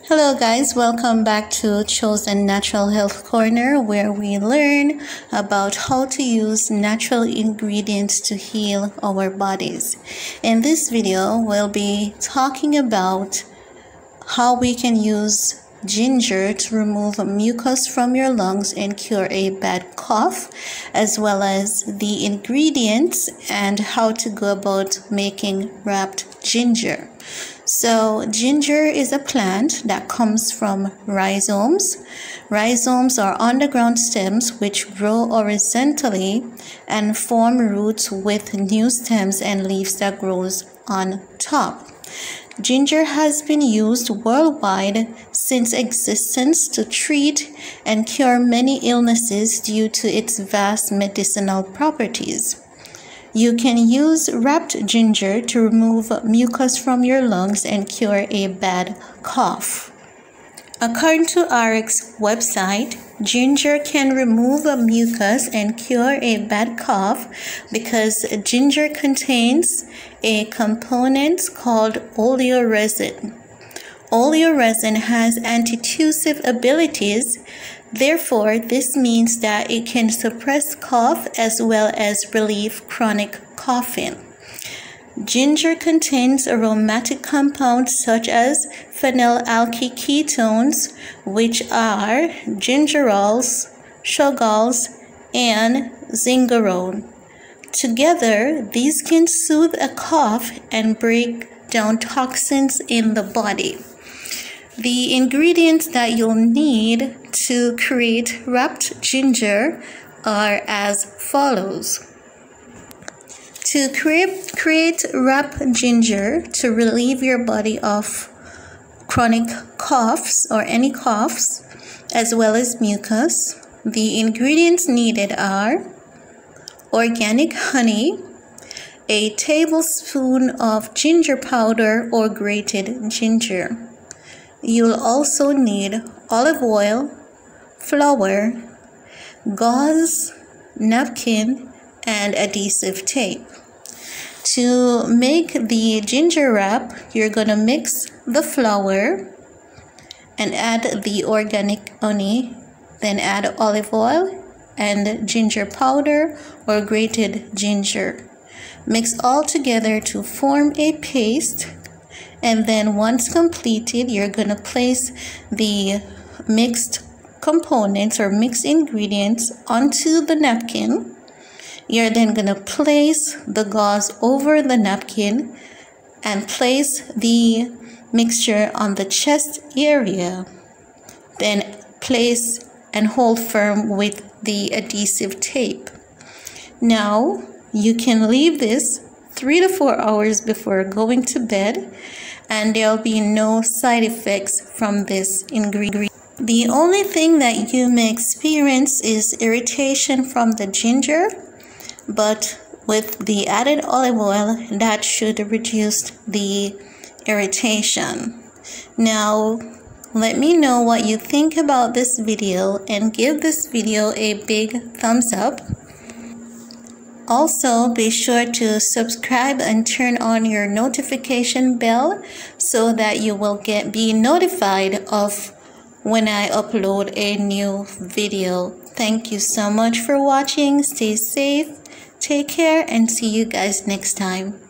Hello guys, welcome back to Chosen Natural Health Corner, where we learn about how to use natural ingredients to heal our bodies. In this video, we'll be talking about how we can use ginger to remove mucus from your lungs and cure a bad cough, as well as the ingredients and how to go about making wrapped ginger. So ginger is a plant that comes from rhizomes. Rhizomes are underground stems which grow horizontally and form roots with new stems and leaves that grows on top. Ginger has been used worldwide since existence to treat and cure many illnesses due to its vast medicinal properties. You can use wrapped ginger to remove mucus from your lungs and cure a bad cough. According to RX website, ginger can remove mucus and cure a bad cough because ginger contains a component called oleoresin. Oleoresin has antitussive abilities. Therefore, this means that it can suppress cough as well as relieve chronic coughing. Ginger contains aromatic compounds such as phenylalkyl ketones, which are gingerols, sugars, and zingerone. Together, these can soothe a cough and break down toxins in the body. The ingredients that you'll need to create wrapped ginger are as follows. To create wrapped ginger to relieve your body of chronic coughs or any coughs, as well as mucus, the ingredients needed are organic honey, a tablespoon of ginger powder or grated ginger. You'll also need olive oil, flour, gauze, napkin, and adhesive tape. To make the ginger wrap, you're going to mix the flour and add the organic honey, then add olive oil and ginger powder or grated ginger. Mix all together to form a paste. And then once completed, you're going to place the mixed components or mixed ingredients onto the napkin. You're then going to place the gauze over the napkin and place the mixture on the chest area. Then place and hold firm with the adhesive tape. Now, you can leave this 3 to 4 hours before going to bed, and there'll be no side effects from this ingredient. The only thing that you may experience is irritation from the ginger, but with the added olive oil, that should reduce the irritation. Now, let me know what you think about this video and give this video a big thumbs up. Also, be sure to subscribe and turn on your notification bell so that you will be notified of when I upload a new video. Thank you so much for watching. Stay safe, take care, and see you guys next time.